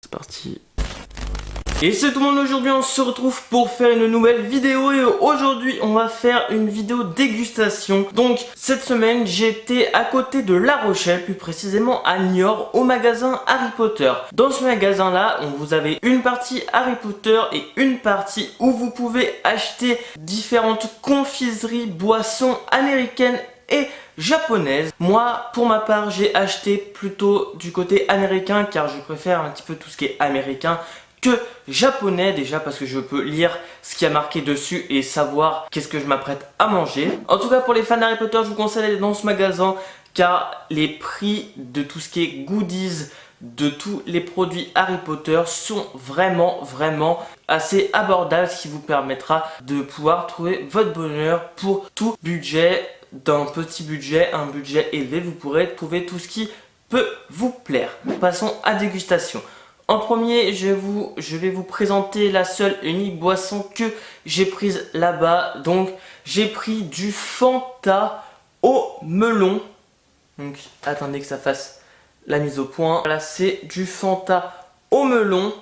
C'est parti. Et c'est tout le monde, aujourd'hui on se retrouve pour faire une nouvelle vidéo et aujourd'hui on va faire une vidéo dégustation. Donc cette semaine j'étais à côté de La Rochelle, plus précisément à Niort, au magasin Harry Potter. Dans ce magasin là, vous avez une partie Harry Potter et une partie où vous pouvez acheter différentes confiseries, boissons américaines et japonaise. Moi, pour ma part, j'ai acheté plutôt du côté américain car je préfère un petit peu tout ce qui est américain que japonais, déjà parce que je peux lire ce qui a marqué dessus et savoir qu'est-ce que je m'apprête à manger. En tout cas, pour les fans d'Harry Potter, je vous conseille d'aller dans ce magasin car les prix de tout ce qui est goodies, de tous les produits Harry Potter sont vraiment assez abordables, ce qui vous permettra de pouvoir trouver votre bonheur pour tout budget. D'un petit budget, un budget élevé, vous pourrez trouver tout ce qui peut vous plaire. Passons à dégustation. En premier, je vais vous présenter la seule et unique boisson que j'ai prise là-bas. Donc, j'ai pris du Fanta au melon. Donc, attendez que ça fasse la mise au point. Là, c'est du Fanta au melon.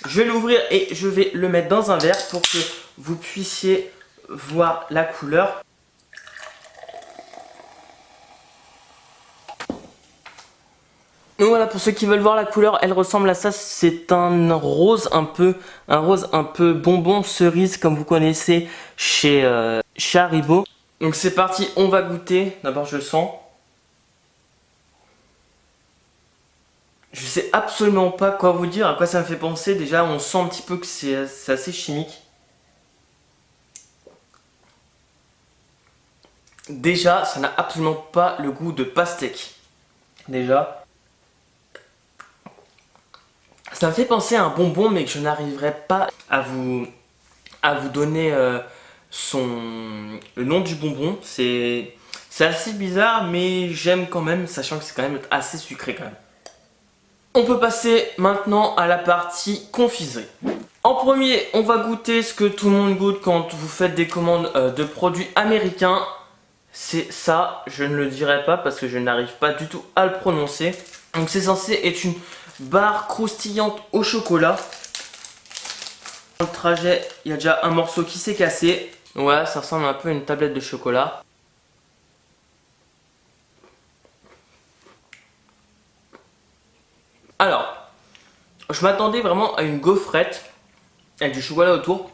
Je vais l'ouvrir et je vais le mettre dans un verre pour que vous puissiez voir la couleur. Donc voilà, pour ceux qui veulent voir la couleur, elle ressemble à ça. C'est un rose un peu bonbon cerise comme vous connaissez chez Haribo. Donc c'est parti, on va goûter. D'abord je le sens. Je sais absolument pas quoi vous dire, à quoi ça me fait penser. Déjà on sent un petit peu que c'est assez chimique. Déjà ça n'a absolument pas le goût de pastèque. Déjà. Ça me fait penser à un bonbon mais que je n'arriverai pas à vous donner le nom du bonbon. C'est assez bizarre mais j'aime quand même, sachant que c'est quand même assez sucré quand même. On peut passer maintenant à la partie confiserie. En premier, on va goûter ce que tout le monde goûte quand vous faites des commandes de produits américains. C'est ça, je ne le dirai pas parce que je n'arrive pas du tout à le prononcer. Donc c'est censé être une barre croustillante au chocolat. Dans le trajet, il y a déjà un morceau qui s'est cassé. Voilà, ça ressemble un peu à une tablette de chocolat. Alors, je m'attendais vraiment à une gaufrette avec du chocolat autour.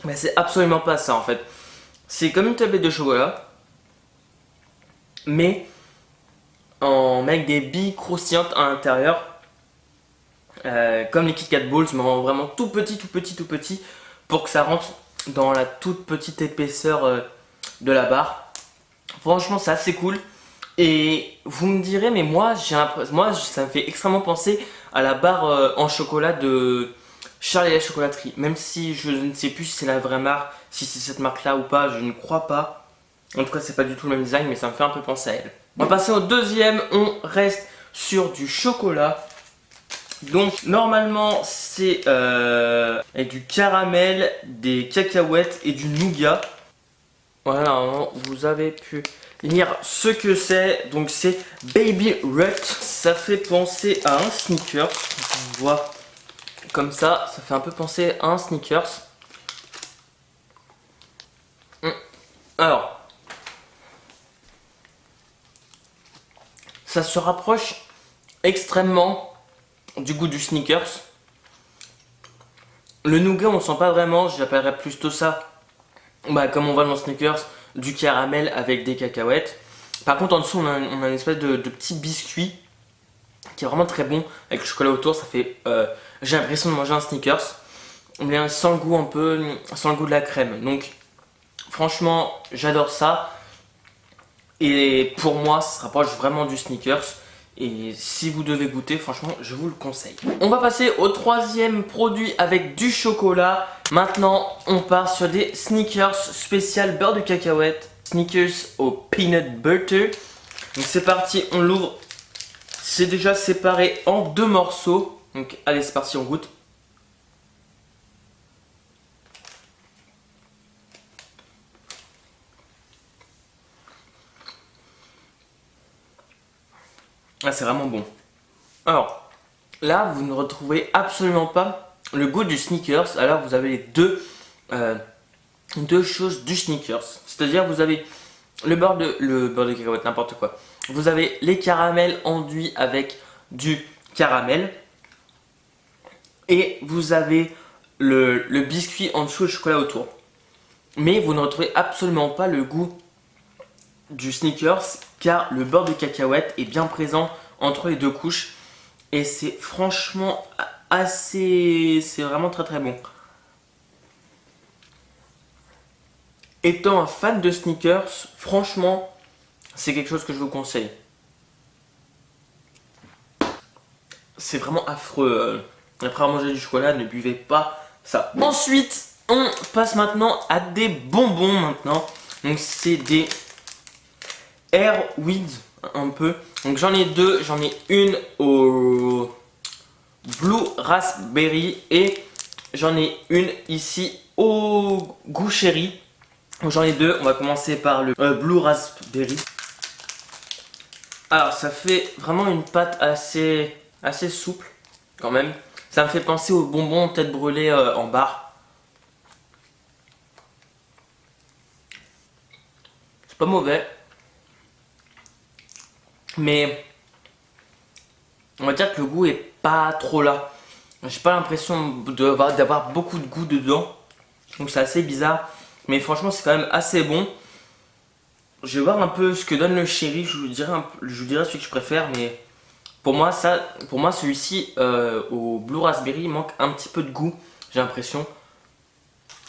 Mais c'est absolument pas ça en fait. C'est comme une tablette de chocolat. Mais avec des billes croustillantes à l'intérieur. Comme les Kit Kat Balls, mais vraiment tout petit. Pour que ça rentre dans la toute petite épaisseur de la barre. Franchement, c'est assez cool. Et vous me direz, mais moi, ça me fait extrêmement penser à la barre en chocolat de Charlie et la chocolaterie. Même si je ne sais plus si c'est la vraie marque, si c'est cette marque-là ou pas, je ne crois pas. En tout cas, c'est pas du tout le même design, mais ça me fait un peu penser à elle. On va passer au deuxième. On reste sur du chocolat. Donc normalement c'est avec du caramel, des cacahuètes et du nougat. Voilà, normalement vous avez pu lire ce que c'est. Donc c'est Baby Rut. Ça fait penser à un Snickers. On voit comme ça fait un peu penser à un Snickers. Alors, ça se rapproche extrêmement du goût du Snickers. Le nougat on sent pas vraiment, j'appellerais plutôt ça, comme on voit dans le Snickers, du caramel avec des cacahuètes. Par contre en dessous on a une espèce de petit biscuit qui est vraiment très bon avec le chocolat autour. Ça fait, j'ai l'impression de manger un Snickers, mais sans le goût sans le goût de la crème. Donc franchement j'adore ça. Et pour moi ça se rapproche vraiment du Snickers. Et si vous devez goûter, franchement, je vous le conseille. On va passer au troisième produit avec du chocolat. Maintenant, on part sur des Snickers spécial beurre de cacahuète. Snickers au peanut butter. Donc c'est parti, on l'ouvre. C'est déjà séparé en deux morceaux. Donc allez, c'est parti, on goûte. Ah, c'est vraiment bon. Alors, là vous ne retrouvez absolument pas le goût du Snickers. Alors vous avez les deux choses du Snickers. C'est-à-dire vous avez le beurre de cacahuète, n'importe quoi. Vous avez les caramels enduits avec du caramel. Et vous avez le biscuit en dessous et le chocolat autour. Mais vous ne retrouvez absolument pas le goût du Snickers car le beurre de cacahuète est bien présent entre les deux couches. Et c'est franchement assez... c'est vraiment très très bon. Étant un fan de Snickers, franchement, c'est quelque chose que je vous conseille. C'est vraiment affreux. Après avoir mangé du chocolat, ne buvez pas ça. Ensuite, on passe maintenant à des bonbons maintenant. Donc c'est des Airweed un peu. Donc j'en ai deux. J'en ai une au Blue Raspberry et j'en ai une ici au goût chéri. Donc j'en ai deux. On va commencer par le Blue Raspberry. Alors ça fait vraiment une pâte assez souple quand même. Ça me fait penser aux bonbons tête brûlée en barre. C'est pas mauvais. Mais on va dire que le goût est pas trop là. J'ai pas l'impression d'avoir beaucoup de goût dedans. Donc c'est assez bizarre. Mais franchement c'est quand même assez bon. Je vais voir un peu ce que donne le chéri. Je vous dirai celui que je préfère. Mais pour moi celui-ci au Blue Raspberry il manque un petit peu de goût. J'ai l'impression.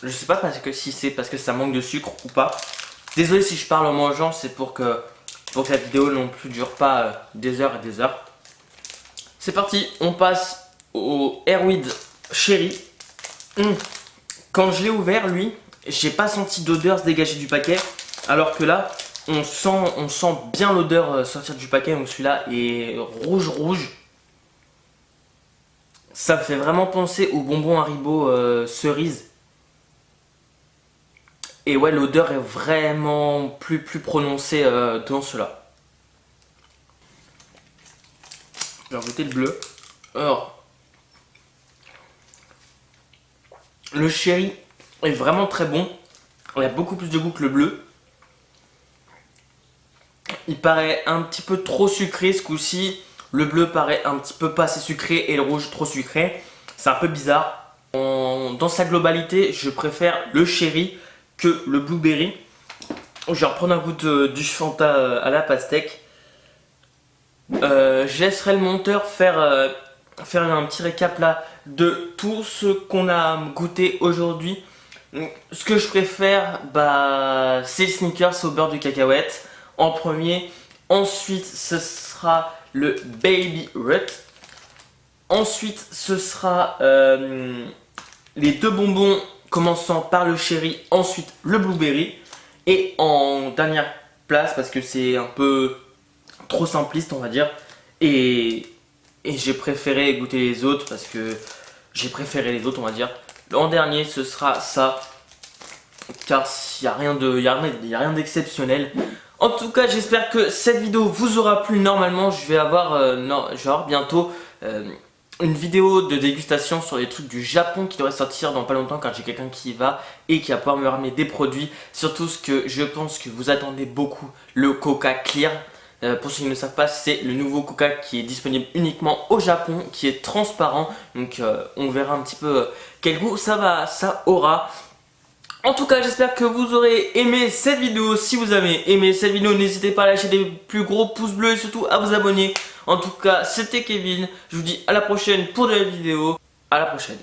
Je sais pas si c'est parce que ça manque de sucre ou pas. Désolé si je parle en mangeant. C'est pour que la vidéo non plus dure pas des heures et des heures. C'est parti, on passe au Airweed Cherry. Quand je l'ai ouvert, lui, j'ai pas senti d'odeur se dégager du paquet. Alors que là, on sent bien l'odeur sortir du paquet. Donc celui-là est rouge. Ça me fait vraiment penser aux bonbons Haribo cerise. Et ouais, l'odeur est vraiment plus prononcée dans cela. Je vais goûter le bleu. Alors, le chéri est vraiment très bon. Il a beaucoup plus de goût que le bleu. Il paraît un petit peu trop sucré ce coup-ci. Le bleu paraît un petit peu pas assez sucré et le rouge trop sucré. C'est un peu bizarre. Dans sa globalité, je préfère le chéri que le blueberry. Je vais reprendre un goût du Fanta à la pastèque. Je laisserai le monteur faire un petit récap là de tout ce qu'on a goûté aujourd'hui. Ce que je préfère, c'est Snickers au beurre de cacahuète en premier. Ensuite, ce sera le Baby Ruth. Ensuite, ce sera les deux bonbons commençant par le chéri, ensuite le blueberry. Et en dernière place, parce que c'est un peu trop simpliste on va dire, et j'ai préféré goûter les autres parce que j'ai préféré les autres on va dire. En dernier ce sera ça, car il n'y a rien d'exceptionnel. En tout cas j'espère que cette vidéo vous aura plu. Normalement je vais avoir bientôt une vidéo de dégustation sur les trucs du Japon qui devrait sortir dans pas longtemps, car j'ai quelqu'un qui y va et qui va pouvoir me ramener des produits. Surtout ce que je pense que vous attendez beaucoup, le Coca Clear. Pour ceux qui ne le savent pas, c'est le nouveau Coca qui est disponible uniquement au Japon, qui est transparent. Donc on verra un petit peu quel goût ça aura. En tout cas, j'espère que vous aurez aimé cette vidéo. Si vous avez aimé cette vidéo, n'hésitez pas à lâcher des plus gros pouces bleus et surtout à vous abonner. En tout cas, c'était Kevin. Je vous dis à la prochaine pour de nouvelles vidéos. À la prochaine.